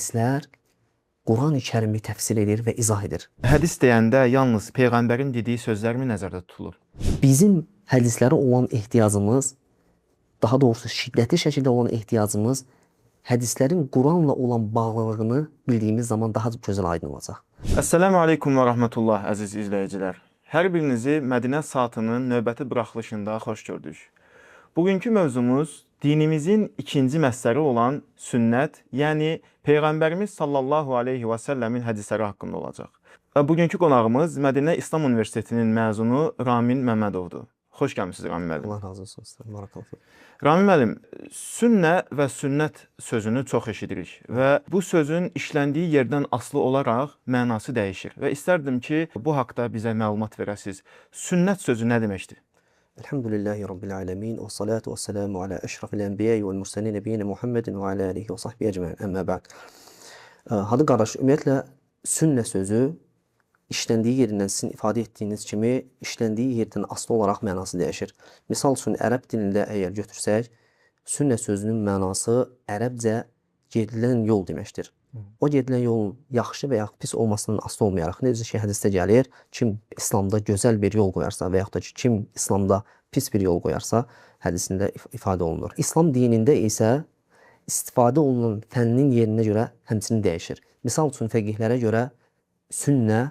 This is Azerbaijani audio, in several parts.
hədislər Quran-ı Kərimi təfsir edir və izah edir. Hədis deyəndə yalnız Peyğəmbərin dediyi sözlərmi nəzərdə tutulur? Bizim hədislərə olan ehtiyacımız, daha doğrusu şiddətli şəkildə olan ehtiyacımız, hədislərin Quranla olan bağlılığını bildiyimiz zaman daha gözəl aydın olacaq. Əssəlamu aleykum və rəhmətullah əziz izləyicilər. Hər birinizi Mədinə Saatının növbəti buraxılışında xoş gördük. Bugünkü mövzumuz dinimizin ikinci məsəri olan sünnət, yəni Peyğəmbərimiz sallallahu aleyhi və səlləmin hədisləri haqqında olacaq. Və bugünkü qonağımız Mədinə İslam Universitetinin məzunu Ramin Məmmədovdur. Xoş gəlmisiniz Ramin müəllim. Allah razı olsun. Barakallahu. Ramin müəllim, sünnə və sünnət sözünü çox eşidirik və bu sözün işləndiyi yerdən asılı olaraq mənası dəyişir. Və istərdim ki, bu haqda bizə məlumat verəsiniz. Sünnət sözü nə deməkdir? Elhamdülillahi Rabbil alemin və salatu və selamu alə əşrafil ənbiyyə və mürsəlin nəbiyyənə Muhammedin və alə alihi və sahbihi əcməin. Əmmə bə'd. Hadi qardaş, ümumiyyətlə sünnə sözü işləndiyi yerindən sizin ifadə etdiyiniz kimi işləndiyi yerdən asılı olaraq mənası dəyişir. Misal üçün, ərəb dilində əgər götürsək, sünnə sözünün mənası ərəbcə gedilən yol deməkdir. O gedilən yolun yaxşı və ya pis olmasından asılı olmayaraq, necə ki, hədisdə gəlir, kim İslamda gözəl bir yol qoyarsa və yaxud da ki, kim İslamda pis bir yol qoyarsa, hədisində ifadə olunur. İslam dinində isə istifadə olunan fənnin yerinə görə həmçinin dəyişir. Misal üçün, fəqihlərə görə sünnə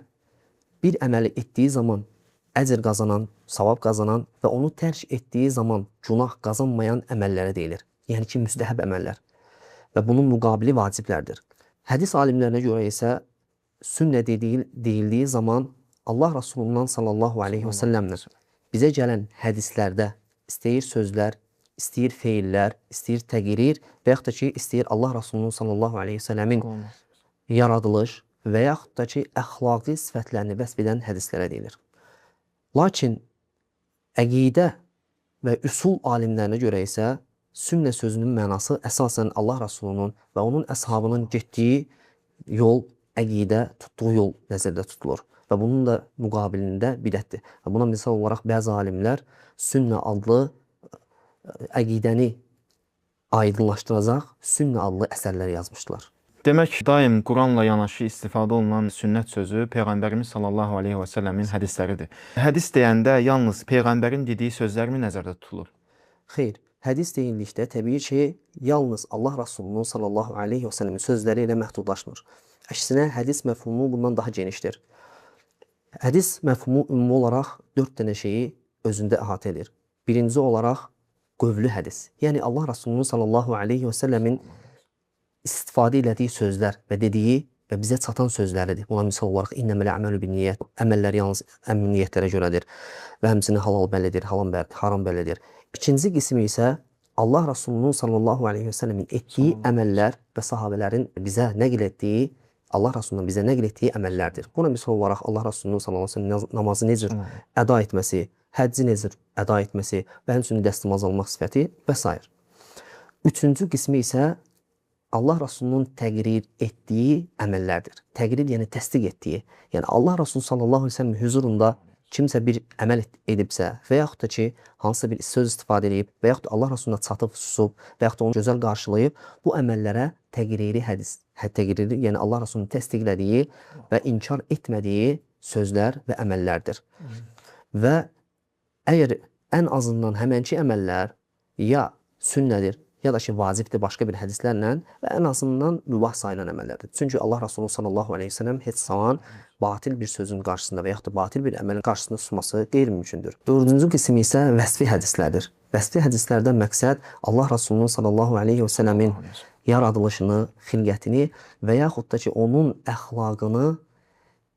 bir əməli etdiyi zaman əcr qazanan, savab qazanan və onu tərk etdiyi zaman günah qazanmayan əməllərə deyilir. Yəni ki, müstəhəb əməllər və bunun müqabili vaciblərdir. Hədis alimlərinə görə isə sünnə deyildiyi zaman Allah Rasulundan sallallahu aleyhi və səlləmlə bizə gələn hədislərdə istəyir sözlər, istəyir feillər, istəyir təqrir və yaxud da ki, istəyir Allah Rasulunun sallallahu aleyhi və səlləmin yaradılış və yaxud da ki, əxlaqi sifətlərini vəsf edən hədislərə deyilir. Lakin əqidə və üsul alimlərinə görə isə sünnə sözünün mənası əsasən Allah Rasulunun və onun əshabının getdiyi yol, əqidə, tutduğu yol nəzərdə tutulur. Və bunun da müqabilində bidətdir. Buna misal olaraq bəzi alimlər sünnə adlı əqidəni aydınlaşdıracaq sünnə adlı əsərlər yazmışdılar. Demək, daim Quranla yanaşı istifadə olunan sünnət sözü Peyğəmbərimiz sallallahu aleyhi və səlləmin hədisləridir. Hədis deyəndə yalnız Peyğəmbərin dediyi sözlərmi nəzərdə tutulur? Xeyr, hədis deyildikdə təbii ki, yalnız Allah Rasulunun sallallahu aleyhi və səlləmin sözləri ilə məhdudlaşmır. Əksinə, hədis məfhumu bundan daha genişdir. Hədis məfhumu ümumi olaraq 4 dənə şeyi özündə əhatə edir. Birinci olaraq qövlü hədis. Yəni Allah Rasulunun sallallahu aleyhi və səlləmin istifadə elədiyi sözlər və dediyi və bizə çatan sözləridir. Buna misal olaraq innəməl əməlu bin-niyyət. Əməllər yalnız niyyətlərə görədir və həmçinin halal bəllidir, haram bəllidir. İkinci qismi isə Allah Rasulunun sallallahu aleyhi və səlləmin etdiyi əməllər və sahabələrin bizə nəql etdiyi, Allah Rasulunun bizə nəql etdiyi əməllərdir. Buna misal olaraq Allah Rasulunun sallallahu aleyhi və səlləm namazı necə əda etməsi, həcci necə əda etməsi və həmçinin dəstəmaz almaq sifəti və s. Üçüncü qismi isə Allah Rasulunun təqrir etdiyi əməllərdir. Təqrir yəni təsdiq etdiyi. Yəni Allah Rasulü sallallahu aleyhi və səlləm huzurunda kimsə bir əməl edibsə və yaxud da ki, hansısa bir söz istifadə edib və yaxud da Allah Rasuluna çatıb, susub və yaxud da onu gözəl qarşılayıb, bu əməllərə təqriri hədis, təqriri, yəni Allah Rasulunun təsdiqlədiyi və inkar etmədiyi sözlər və əməllərdir. Və əgər ən azından həmənki əməllər ya sünnədir, ya da ki, vacibdir başqa bir hədislərlə və ən azından mübah sayılan əməllərdir. Çünki Allah Rasulü sallallahu aleyhi ve sellem heç zaman batil bir sözün qarşısında və yaxud da batil bir əməlin qarşısında susması qeyri-mümkündür. Dördüncü qismi isə vəsfi hədislərdir. Vəsfi hədislərdən məqsəd Allah Rasulunun sallallahu aleyhi ve sellemin yaradılışını, xilqətini və yaxud da ki, onun əxlaqını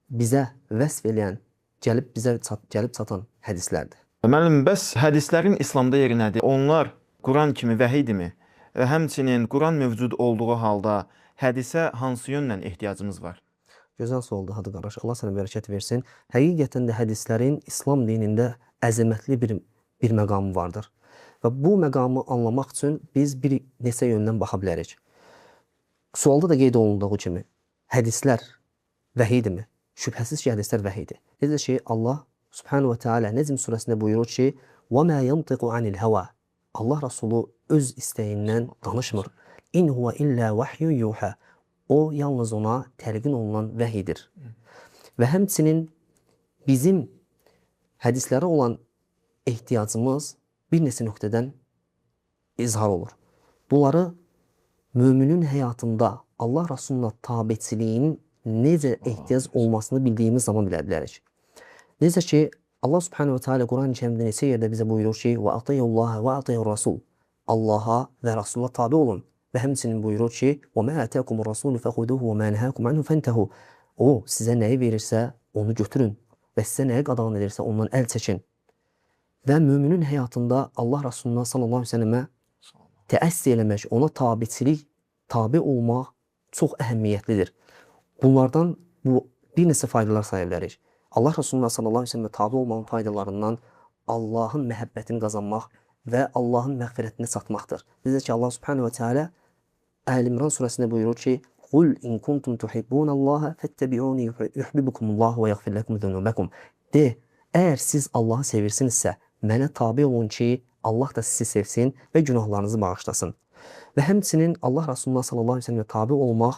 bizə vəsf eləyən, gəlib çatan hədislərdir. Müəllim, bəs hədislərin İslamda yeri nədir? Onlar Quran kimi vəhiydirmi? Və həmçinin Quran mövcud olduğu halda hədisə hansı yöndən ehtiyacımız var? Gözəl sualdır, hadi qardaş. Allah sənə bərəkət versin. Həqiqətən də hədislərin İslam dinində əzəmətli bir məqamı vardır. Və bu məqamı anlamaq üçün biz bir neçə yöndən baxa bilərik. Sualda da qeyd olunduğu kimi, hədislər vəhiydirmi? Şübhəsiz ki, hədislər vəhiydir. Necə ki, Allah Subhanahu wa Ta'ala Necm surəsində buyurur ki, وَمَا يَنْطِقُ عَنِ الْهَوَى Allah Rasulü öz istəyindən danışmır. İn huve illa vahyu yuha. O yalnız ona təlqin olunan vəhidir. Və həmçinin bizim hədislərə olan ehtiyacımız bir neçə nöqtədən izhar olur. Bunları müminin həyatında Allah Rasuluna tabiçiliyin necə ehtiyac olmasını bildiyimiz zaman bilə bilərik. Necə ki, Allah Subhanahu wa Ta'ala Quran-ı Kərimdə neçə yerdə bizə buyurur ki, və atiyyullaha və atiyyur Rasul. Allaha və Rasul'a tabi olun. Və həmçinin buyurur ki, və mə ətəkumur Rasulü fəxuduhu və mə nəhəkum anhu fəntəhu. O, sizə nəyi verirsə, onu götürün və sizə nəyi qadağan edirsə, ondan əl çəkin. Və müminin həyatında Allah Rasuluna sallallahu aleyhi ve sellemə təəssü eləmək, ona tabiçilik, tabi olmaq çox əhəmiyyətlidir. Bunlardan bir neçə faydalar saya bilərik. Allah Rasuluna sallallahu aleyhi ve sellemə tabi olmağın faydalarından Allahın məhəbbətini qazanmaq və Allahın məğfirətini çatmaqdır. Necə ki, Allah Subhanahu wa Ta'ala Əl-İmran surəsində buyurur ki, "Qul in kuntum tuhibbunallaha fettabi'uni yuhibbukumullahu və yaghfir lakum zunubakum." De, əgər siz Allahı sevirsinizsə, mənə tabi olun ki, Allah da sizi sevsin və günahlarınızı bağışlasın. Və həmçinin Allah Rasuluna sallallahu aleyhi ve sellemə tabi olmaq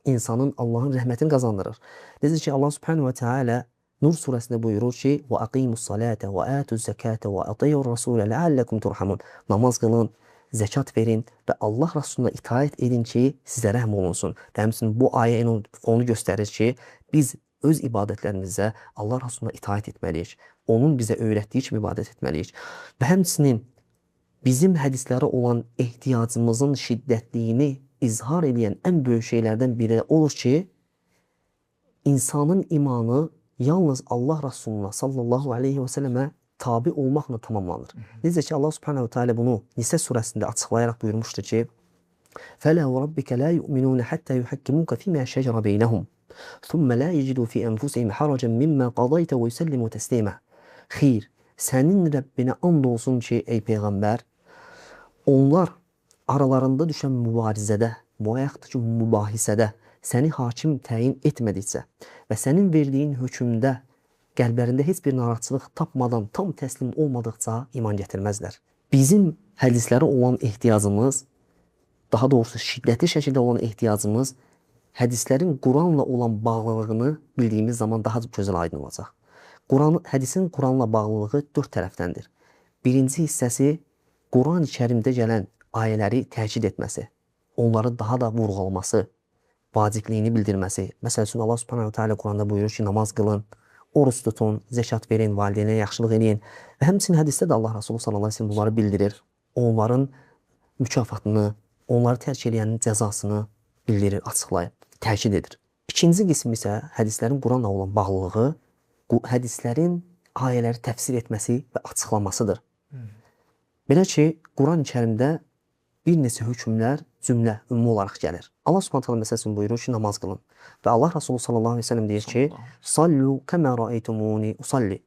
insanın Allahın rəhmətini qazandırır. Necə ki, Allah Subhanahu wa Ta'ala Nur surəsində buyurur ki, "Və aqimus salata və atuz zakata və atiyyur rasulə ləalləkum turhamun." Namaz qılın, zəkat verin və Allah Rasuluna itaət edin ki, sizə rəhm olunsun. Və həmçinin bu ayə onu göstərir ki, biz öz ibadətlərimizə Allah Rasuluna itaət etməliyik. Onun bizə öyrətdiyi kimi ibadət etməliyik. Və həmçinin bizim hədislərə olan ehtiyacımızın şiddətliyini izhar edən ən böyük şeylərdən biri olur ki, insanın imanı yalnız Allah Rasuluna sallallahu aleyhi ve sellemə tabi olmaqla tamamlanır. Necə ki, Allah Subhanahu Teala bunu Nisə surəsində açıqlayaraq buyurmuşdur ki, فَلَا وَرَبِّكَ لَا يُؤْمِنُونَ حَتَّى يُحَكِّمُوكَ فِي مَا شَجَرَ بَيْنَهُمْ ثُمَّ لَا يَجِدُوا فِي أَنفُسِهِمْ حَرَجًا مِمَّا قَضَيْتَ وَيُسَلِّمُوا تَسْلِيمًا. Xeyr, sənin Rəbbinə and olsun ki, ey Peyğəmbər, onlar aralarında düşən mübarizədə, bu ayaqdakı mübahisədə səni hakim təyin etmədikcə və sənin verdiyin hökmdə qəlblərində heç bir narahatçılıq tapmadan tam təslim olmadıqca iman gətirməzlər. Bizim hədislərə olan ehtiyacımız, daha doğrusu şiddətli şəkildə olan ehtiyacımız hədislərin Quranla olan bağlılığını bildiyimiz zaman daha gözəl aydın olacaq. Hədisin Quranla bağlılığı dörd tərəfdəndir. Birinci hissəsi Quran-ı Kərimdə gələn ayələri təkid etməsi, onları daha da vurğulaması, vacibliyini bildirməsi. Məsəl üçün Allah Subhanahu Teala Quranda buyurur ki, namaz qılın, oruç tutun, zəkat verin, valideynə yaxşılıq edin. Və həmçinin hədisdə də Allah Resulü sallallahu aleyhi ve sellem bunları bildirir. Onların mükafatını, onları tərk edənin cəzasını bildirir, açıqlayır, təkid edir. İkinci qism isə hədislərin Quranla olan bağlılığı, hədislərin ayələri təfsir etməsi və açıqlamasıdır. Belə ki, Quran-ı Kərimdə bir neçə hökmlər cümlə, ümumi olaraq gəlir. Allah Subhanahu Teala məsələsini buyurur ki, namaz qılın. Və Allah Resulü sallallahu aleyhi ve sellem deyir ki, "Sallu kəmə rəeytumuni usalli."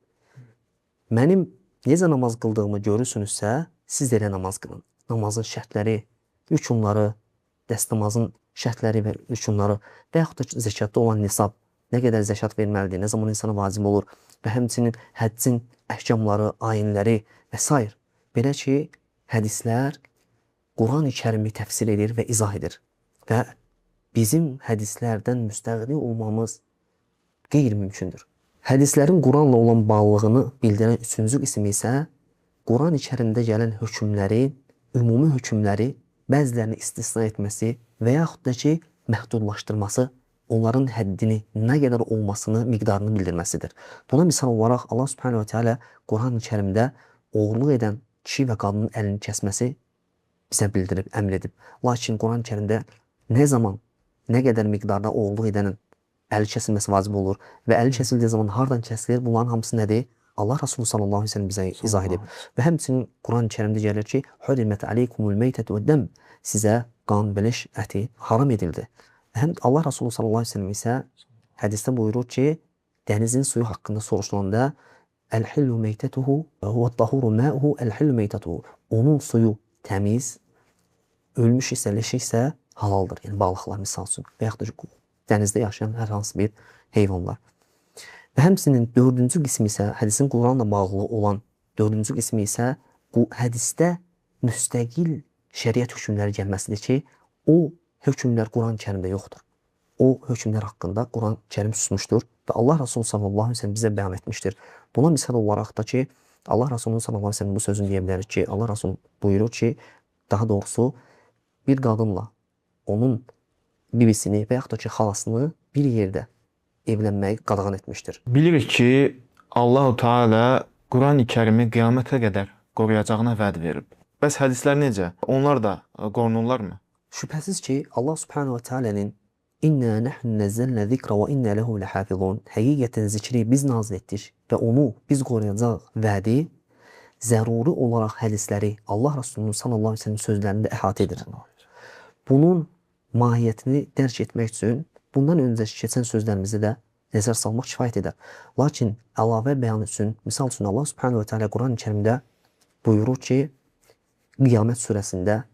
Mənim necə namaz qıldığımı görürsünüzsə, siz də elə namaz qılın. Namazın şərtləri, rükunları, dəstəmazın şərtləri və rükunları və yaxud da zəkatda olan nisab, nə qədər zəkat verməlidir, nə zaman insana vacib olur və həmçinin həccin əhkamları, ayinləri və s. Belə ki, hədislər Quran-ı Kərimi təfsir edir və izah edir. Və bizim hədislərdən müstəğni olmamız qeyri-mümkündür. Hədislərin Quranla olan bağlılığını bildirən üçüncü qismi isə Quran-ı Kərimdə gələn hökmləri, ümumi hökmləri bəzilərini istisna etməsi və yaxud da ki, məhdudlaşdırması, onların həddini nə qədər olmasını, miqdarını bildirməsidir. Buna misal olaraq Allah Subhanahu Teala Quran-ı Kərimdə oğurluq edən kişi və qadının əlini kəsməsi bizə bildirib, əmr edib. Lakin Quran-ı Kərimdə nə zaman, nə qədər miqdarda oğurluq edənin əli kəsilməsi vacib olur və əli kəsildiyi zaman hardan kəsilir? Bunların hamısı nədir? Allah Resulü sallallahu aleyhi ve sellem bizə izah edib. Və həmçinin Quran-ı Kərimdə gəlir ki, "Hurrimet aleykumul meytetu veddem." Sizə qan, beleş, əti haram edildi. Və həm Allah Resulü sallallahu aleyhi ve sellem isə hədisdə buyurur ki, dənizin suyu haqqında soruşulanda "El-hillu meytetuhu və huvet-tahuru ma'uhu el-hillu meytetuhu." Onun suyu təmiz, ölmüş isə, leşi isə halaldır. Yəni balıqlar misal üçün və yaxud da dənizdə yaşayan hər hansı bir heyvanlar. Və həmçinin dördüncü qismi isə, hədisin Quranla bağlı olan dördüncü qismi isə bu hədisdə müstəqil şəriət hökmləri gəlməsidir ki, o hökmlər Quran-ı Kərimdə yoxdur. o hökmlər haqqında Quran-Kərim susmuşdur və Allah Resulü sallallahu əleyhi və səlləm bizə bəyan etmişdir. Buna misal olaraq da ki, Allah Resulü sallallahu əleyhi və səlləm bu sözünü deyə bilərik ki, Allah Resulü buyurur ki, daha doğrusu bir qadınla onun bibisini və yaxud da ki, xalasını bir yerdə evlənməyi qadağan etmişdir. Bilirik ki, Allahu Teala Qurani-Kərimi qiyamətə qədər qoruyacağına vəd verib. Bəs hədislər necə? Onlar da qorunurlarmı? Şübhəsiz ki, Allah Subhanahu wa Taala'nın "İnna nahnu nazzalna zikra ve inna lehu lahafizun" həqiqətən zikri biz nazil etdik və onu biz qoruyacağıq vədi zəruri olaraq hədisləri Allah Resulü'nün sallallahu əleyhi və səlləm sözlərində əhatə edir. Bunun mahiyyətini dərk etmək üçün bundan öncəki keçən sözlərimizi də nəzər salmaq kifayət edər. Lakin əlavə bəyan üçün, misal üçün Allah Subhanahu wa Taala Quran-Kərimdə buyurur ki, Qiyamət surəsində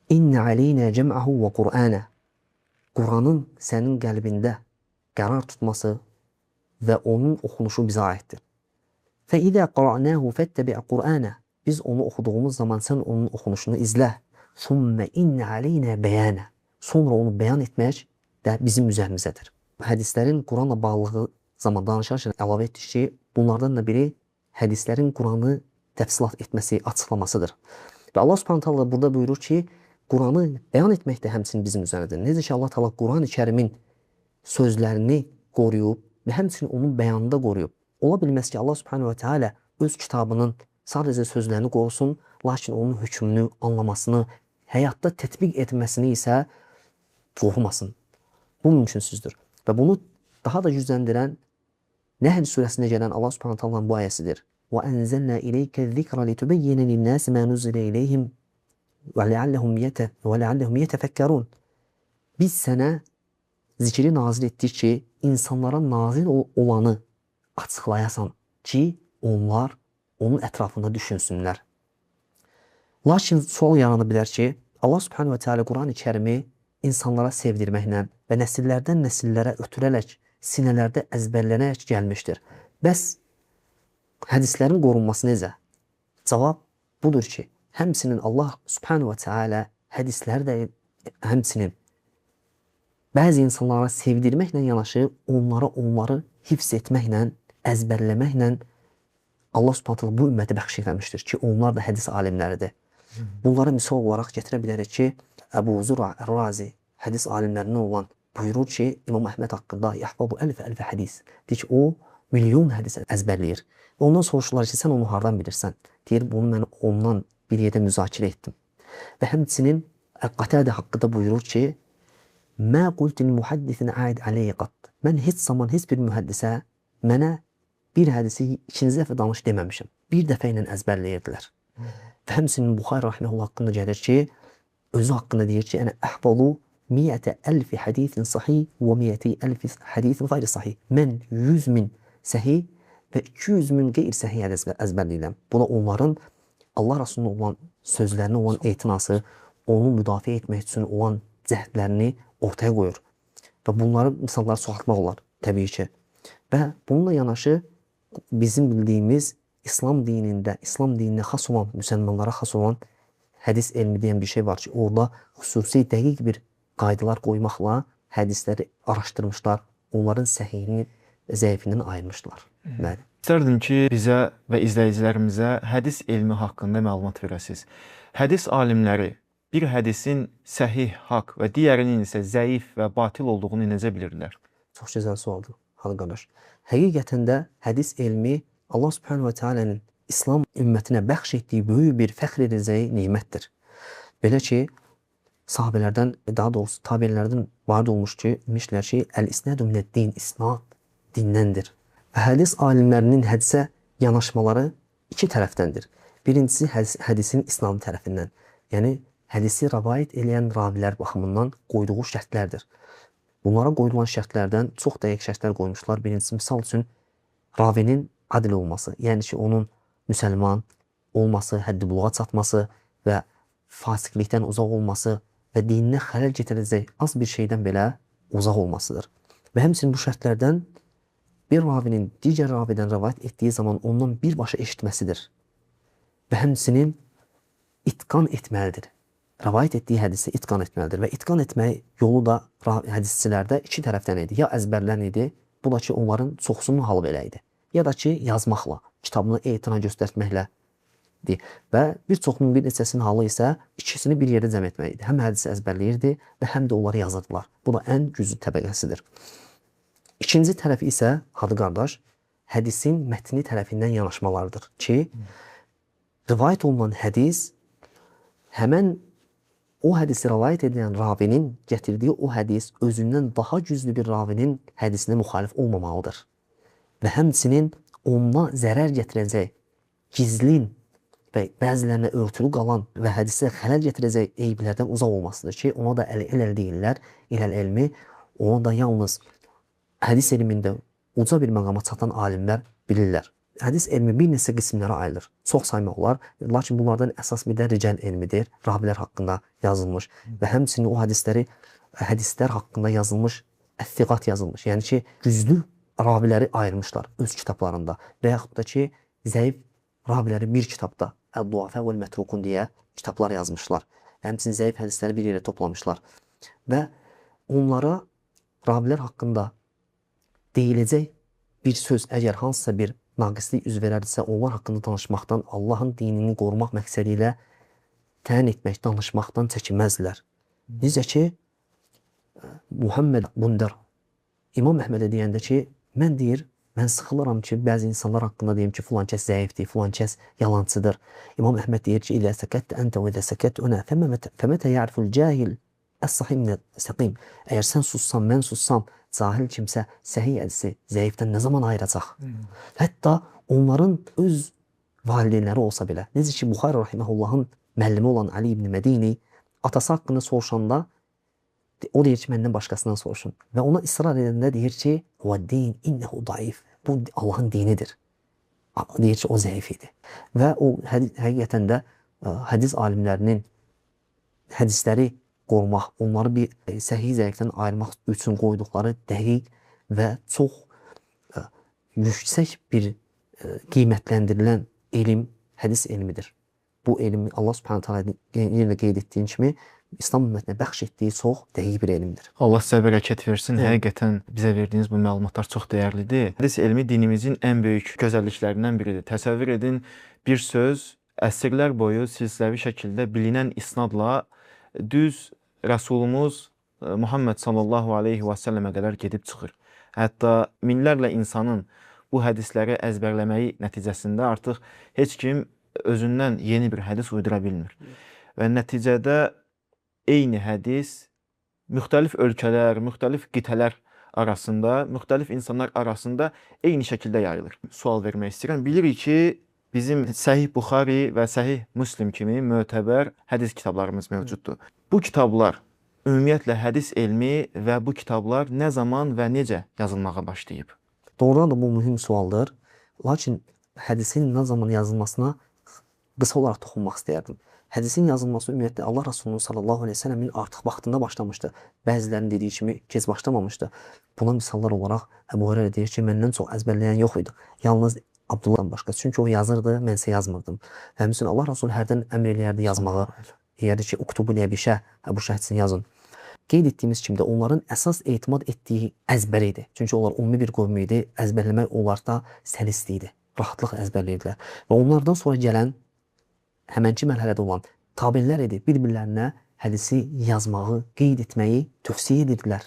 "İnne aleyna cem'ahu ve Qur'ana" Quranın sənin qəlbində qərar tutması və onun oxunuşu bizə aiddir. "Fəizə qara'nahu fettabi' Qur'ana" Biz onu oxuduğumuz zaman sən onun oxunuşunu izlə. "Summa inne aleyna bayana" Sonra onu bəyan etmək də bizim üzərimizədir. Hədislərin Quranla bağlılığı zaman danışarkən əlavə etdik ki, bunlardan da biri hədislərin Quranı təfsilat etməsi, açıqlamasıdır. Və Allah Subhanahu taala burada buyurur ki, Quranı bəyan etmək də həmçinin bizim üzərimizdir. Necə ki Allah Taala Qurani-Kərimin sözlərini qoruyub və həmçinin onun bəyanını da qoruyub. Ola bilməz ki, Allah Subhanahu taala öz kitabının sadəcə sözlərini qorusun, lakin onun hökmünü, anlamasını, həyatda tətbiq etməsini isə qorumasın. Bu mümkünsüzdür. Və bunu daha da gücləndirən Nəhl surəsində gələn Allah Subhanahu taala'nın bu ayəsidir. وَأَنزَلْنَا إِلَيْكَ الذِّكْرَ لِتُبَيِّنَ لِلنَّاسِ مَا نُزِّلَ إِلَيْهِمْ وَلَعَلَّهُمْ يَتَفَكَّرُونَ Biz sənə zikri nazil etdik ki, insanlara nazil olanı açıqlayasan ki, onlar onun ətrafında düşünsünlər. Lakin sual yarana bilər ki, Allah Subhanahu Teala Qurani-Kərimi insanlara sevdirməklə və nəsillərdən nəsillərə ötürərək, sinələrdə əzbərlənərək gəlmişdir. Bəs hədislərin qorunması necə? Cavab budur ki, həmçinin Allah Subhanahu Teala hədisləri də həmçinin bəzi insanlara sevdirməklə yanaşı onları hifz etməklə, əzbərləməklə Allah Subhanahu Teala bu ümməti bəxş etmişdir ki, onlar da hədis alimləridir. Bunları misal olaraq gətirə bilərik ki, Əbu Zura Ər-Razi hədis alimlərindən olan buyurur ki, İmam Əhməd haqqında yəhfabu əlfə hədis. Deyir ki, o milyon hədis əzbərləyir. Ondan soruşurlar ki, sən onu hardan bilirsən? Deyir, bunu mən ondan bir yerdə müzakirə etdim. Və həmçinin Qatadə haqqında buyurur ki, Mə qultin muhaddisin aid aleyhi qat. Mən heç zaman heç bir mühəddisə mənə bir hədisi ikinci dəfə danış deməmişim. Bir dəfə ilə əzbərləyirdilər. Və həmçinin Buxari rahimehullah haqqında gəlir ki, özü haqqında deyir ki, ənə əhvalu 100.000 hədisin sahih və 100.000 hədisin qeyri sahih. Mən 100.000 səhih və 200.000 qeyri-səhih hədis əzbərləyirəm. Buna onların Allah Rasulunun olan sözlərinə olan etinası, onu müdafiə etmək üçün olan cəhdlərini ortaya qoyur. Və bunları misalları çoxaltmaq olar, təbii ki. Və bununla yanaşı bizim bildiyimiz İslam dinində, İslam dininə xas olan, müsəlmanlara xas olan hədis elmi deyən bir şey var ki, orada xüsusi dəqiq bir qaydalar qoymaqla hədisləri araşdırmışlar, onların səhihini zəifindən ayırmışlar. İstərdim ki, bizə və izləyicilərimizə hədis elmi haqqında məlumat verəsiniz. Hədis alimləri bir hədisin səhih, haqq və digərinin isə zəif və batil olduğunu necə bilirlər? Çox gözəl sualdır, Xalq qardaş. Həqiqətən də hədis elmi Allah Subhanahu ve Teala'nın İslam ümmətinə bəxş etdiyi böyük bir fəxr edəcəyi nimətdir. Belə ki, sahabələrdən, daha doğrusu tabiinlərdən varid olmuş ki, demişlər ki, əl-isnədu minəd-din, isnad dindəndir. Və hədis alimlərinin hədisə yanaşmaları iki tərəfdəndir. Birincisi hədisin İslam tərəfindən, yəni hədisi rəvayət edən ravilər baxımından qoyduğu şərtlərdir. Bunlara qoyulan şərtlərdən çox dəqiq şərtlər qoymuşlar. Birincisi, misal üçün, ravinin adil olması, yəni ki, onun müsəlman olması, həddi buluğa çatması və fasiqlikdən uzaq olması və dininə xələl gətirəcək az bir şeydən belə uzaq olmasıdır. Və həmçinin bu şərtlərdən bir ravinin digər ravidən rəvayət etdiyi zaman ondan birbaşa eşitməsidir. Və həmçinin itqan etməlidir. rəvayət etdiyi hədisi itqan etməlidir. Və itqan etmək yolu da hədisçilərdə iki tərəfdən idi. Ya əzbərlən idi, bu da ki, onların çoxsunun halı belə idi. Ya da ki, yazmaqla, kitabını etina göstərməklə. Və bir çoxunun bir neçəsinin halı isə ikisini bir yerdə cəm etmək idi. Həm hədisi əzbərləyirdi və həm də onları yazırdılar. Bu da ən güclü təbəqəsidir. İkinci tərəfi isə, adı qardaş, hədisin mətni tərəfindən yanaşmalardır ki, rivayət olunan hədis həmən o hədisi rivayət edən ravinin gətirdiyi o hədis özündən daha güclü bir ravinin hədisinə müxalif olmamalıdır. Və həmçinin ona zərər gətirəcək, gizlin və bəzilərinə örtülü qalan və hədisə xələl gətirəcək eyblərdən uzaq olmasıdır ki, ona da əl deyirlər, iləl elmi, ona da yalnız hədis elmində uca bir məqama çatan alimlər bilirlər. Hədis elmi bir neçə qismlərə ayrılır. Çox saymaq olar, lakin bunlardan əsas bir də rical elmidir, ravilər haqqında yazılmış və həmçinin o hədislər haqqında yazılmış, əthiqat yazılmış. Yəni ki, güclü raviləri ayırmışlar öz kitablarında və yaxud da ki, zəif raviləri bir kitabda Əd-Duafə vəl-Mətrukun deyə kitablar yazmışlar. Həmçinin zəif hədisləri bir yerə toplamışlar və onlara ravilər haqqında deyiləcək bir söz, əgər hansısa bir naqislik üz verərdirsə, onlar haqqında danışmaqdan, Allahın dinini qorumaq məqsədi ilə təyin etmək, danışmaqdan çəkinməzdilər. Necə ki, Muhammed Bundar İmam Əhmədə deyəndə ki, mən sıxılıram ki, bəzi insanlar haqqında deyim ki, filan kəs zəifdir, filan kəs yalancıdır. İmam Əhməd deyir ki, İlə səkət əntə və ilə səkət önə fəmətə ya'riful cahil əs-sahim səqim. Əgər sən sussam, mən sussam, cahil kimsə səhih hədisi zəifdən nə zaman ayıracaq? Hətta onların öz valideynləri olsa belə, necə ki, Buxari rahiməhullahın müəllimi olan Ali ibn Mədini atası haqqında soruşanda o deyir ki, məndən başqasından soruşun. Və ona israr edəndə deyir ki, din innəhu daif. Bu Allahın dinidir. Deyir ki, o zəif idi. Və o həqiqətən də hədis alimlərinin hədisləri qorumaq, onları bir səhih zəifdən ayırmaq üçün qoyduqları dəqiq və çox yüksək bir qiymətləndirilən elm hədis elmidir. Bu elm Allah Subhanahu taala yenə qeyd etdiyim kimi İslam ümmətinə bəxş etdiyi çox dəqiq bir elmdir. Allah sizə bərəkət versin. Həqiqətən bizə verdiyiniz bu məlumatlar çox dəyərlidir. Hədis elmi dinimizin ən böyük gözəlliklərindən biridir. Təsəvvür edin, bir söz əsrlər boyu silsiləvi şəkildə bilinən isnadla düz Rəsulumuz Muhammed sallallahu aleyhi və səlləmə qədər gedib çıxır. Hətta minlərlə insanın bu hədisləri əzbərləməyi nəticəsində artıq heç kim özündən yeni bir hədis uydura bilmir. Və nəticədə eyni hədis müxtəlif ölkələr, müxtəlif qitələr arasında, müxtəlif insanlar arasında eyni şəkildə yayılır. Sual vermək istəyirəm. Bilirik ki, bizim Səhih Buxari və Səhih Müslim kimi mötəbər hədis kitablarımız mövcuddur. Bu kitablar ümumiyyətlə hədis elmi və bu kitablar nə zaman və necə yazılmağa başlayıb? Doğrudan da bu mühüm sualdır. Lakin hədisin nə zaman yazılmasına qısa olaraq toxunmaq istəyərdim. Hədisin yazılması ümumiyyətlə Allah Rasulunun sallallahu aleyhi ve sellemin artıq vaxtında başlamışdı. Bəzilərinin dediyi kimi gec başlamamışdı. Buna misallar olaraq Əbu Hüreyrə deyir ki, məndən çox əzbərləyən yox idi. Yalnız Abdullahdan başqa. Çünki o yazırdı, mən isə yazmırdım. Həmçinin Allah Rasulü hərdən əmr eləyərdi yazmağı. Deyərdi ki, uktubu liyə bişə, bu şəhidsin yazın. Qeyd etdiyimiz kimi də onların əsas etimad etdiyi əzbər idi. Çünki onlar umumi bir qövm idi. Əzbərləmək onlarda səlisli idi. Rahatlıq əzbərləyirdilər. Və onlardan sonra gələn həmənki mərhələdə olan tabinlər idi. Bir-birlərinə hədisi yazmağı, qeyd etməyi tövsiyə edirdilər.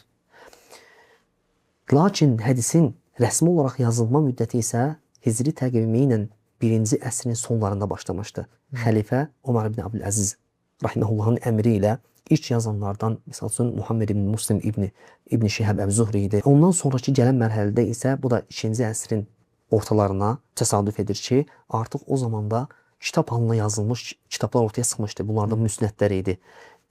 Lakin hədisin rəsmi olaraq yazılma müddəti isə Hicri təqvimi ilə 1-ci əsrin sonlarında başlamışdı. Xəlifə Ömər ibn Abdüləziz rahiməhullahın əmri ilə ilk yazanlardan, misal üçün Muhammed ibn Muslim ibn Şihab Əb-Zuhri idi. Ondan sonraki gələn mərhələdə isə bu da 2-ci əsrin ortalarına təsadüf edir ki, artıq o zamanda kitab halına yazılmış kitablar ortaya çıxmışdı. Bunlardan müsnədlər idi.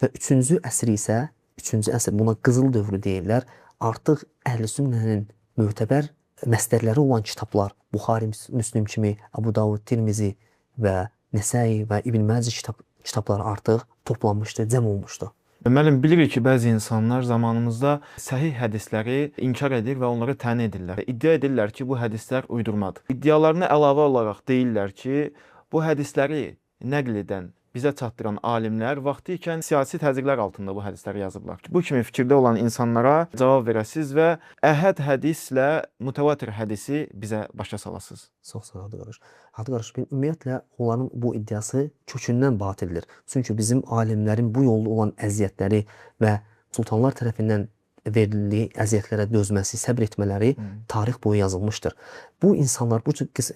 Və 3-cü əsr isə, 3-cü əsr buna qızıl dövrü deyirlər, artıq Əhl-i Sünnənin mötəbər məsdərləri olan kitablar, Buxari, Müslim kimi, Əbu Davud, Tirmizi və Nəsai və İbn Məcə kitabları artıq toplanmışdı, cəm olmuşdu. Müəllim, bilirik ki, bəzi insanlar zamanımızda səhih hədisləri inkar edir və onları təni edirlər. İddia edirlər ki, bu hədislər uydurmadır. İddialarına əlavə olaraq deyirlər ki, bu hədisləri nəql edən bizə çatdıran alimlər vaxtı ikən siyasi təzyiqlər altında bu hədisləri yazıblar. Bu kimi fikirdə olan insanlara cavab verəsiz və əhəd hədislə mütəvatir hədisi bizə başa salasınız. Çox sağ ol qardaş. Hadi qardaş, ümumiyyətlə onların bu iddiası kökündən batildir. Çünki bizim alimlərin bu yolda olan əziyyətləri və sultanlar tərəfindən verildiyi əziyyətlərə dözməsi, səbr etmələri tarix boyu yazılmışdır. Bu insanlar, bu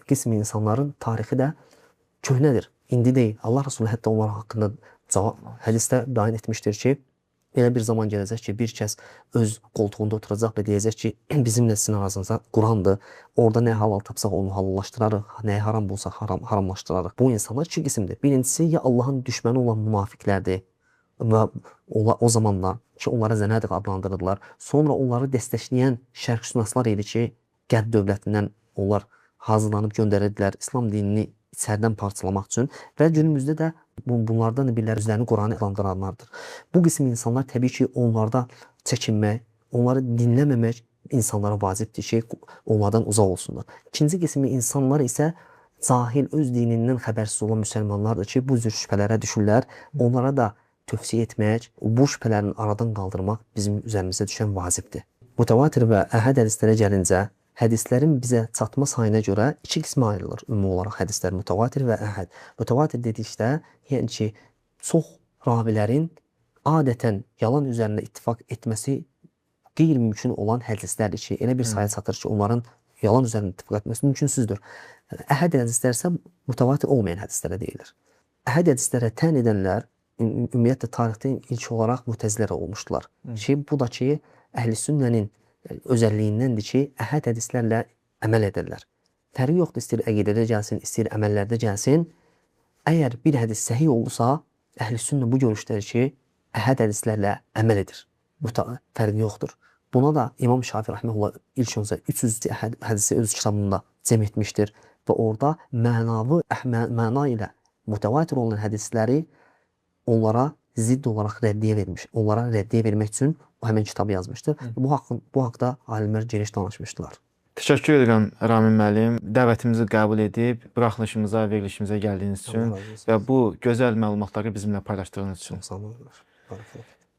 qism insanların tarixi də köhnədir. İndi deyil. Allah Resulü hətta onlar haqqında hədisdə bəyan etmişdir ki, elə bir zaman gələcək ki, bir kəs öz qoltuğunda oturacaq və deyəcək ki, bizimlə sizin arasınızda Qurandır. Orada nə halal tapsaq onu halallaşdırarıq, nəyə haram bulsaq haramlaşdırarıq. Bu insanlar iki qismdir. Birincisi, ya Allahın düşməni olan münafiqlərdir və o zamanlar ki, onlara zənadiq adlandırırdılar. Sonra onları dəstəkləyən şərqşünaslar idi ki, Qərb dövlətindən onlar hazırlanıb göndərirdilər İslam dinini içərdən parçalamaq üçün və günümüzdə də bunlardan biriləri özlərini Qur'anı adlandıranlardır. Bu qism insanlar təbii ki, onlarda çəkinmək, onları dinləməmək insanlara vacibdir ki, onlardan uzaq olsunlar. İkinci qismi insanlar isə cahil, öz dinindən xəbərsiz olan müsəlmanlardır ki, bu cür şübhələrə düşürlər. Onlara da tövsiyə etmək, bu şübhələrini aradan qaldırmaq bizim üzərimizə düşən vacibdir. Mütəvatir və əhəd hədislərə gəlincə, hədislərin bizə çatma sayına görə iki qismə ayrılır ümumi olaraq hədislər, mütəvatir və əhəd. Mütəvatir dedikdə, yəni ki, çox ravilərin adətən yalan üzərində ittifaq etməsi qeyri-mümkün olan hədislərdir ki, elə bir sayı çatır ki, onların yalan üzərində ittifaq etməsi mümkünsüzdür. Əhəd hədislər isə mütəvatir olmayan hədislərə deyilir. Əhəd hədislərə tən edənlər ümumiyyətlə tarixdə ilk olaraq mütəzilələr olmuşdular. Bu da ki, əhl-i sünnənin özəlliyindəndir ki, əhəd hədislərlə əməl edirlər. Fərqi yoxdur, istəyir əqidədə gəlsin, istəyir əməllərdə gəlsin. Əgər bir hədis səhih olursa, əhl-i sünnə bu görüşdədir ki, əhəd hədislərlə əməl edir. Bu fərqi yoxdur. Buna da İmam Şafii rəhməhullah ilk öncə 300 hədisi öz kitabında cəm etmişdir və orada məna ilə mütəvatir olan hədisləri onlara zidd olaraq rəddiyə vermiş. Onlara rəddiyə vermək üçün həmin kitabı yazmışdır. Bu haqda alimlər geniş danışmışdılar. Təşəkkür edirəm Ramin müəllim. Dəvətimizi qəbul edib, buraxılışımıza, verilişimizə gəldiyiniz üçün və bu gözəl məlumatları bizimlə paylaşdığınız üçün. Sağ olun.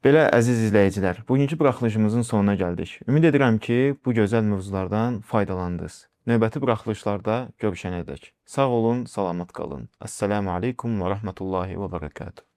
Belə əziz izləyicilər, bugünkü buraxılışımızın sonuna gəldik. Ümid edirəm ki, bu gözəl mövzulardan faydalandınız. Növbəti buraxılışlarda görüşənədək. Sağ olun, salamat qalın. Əssəlamu aleykum və rəhmətullahi və bərəkatuhu.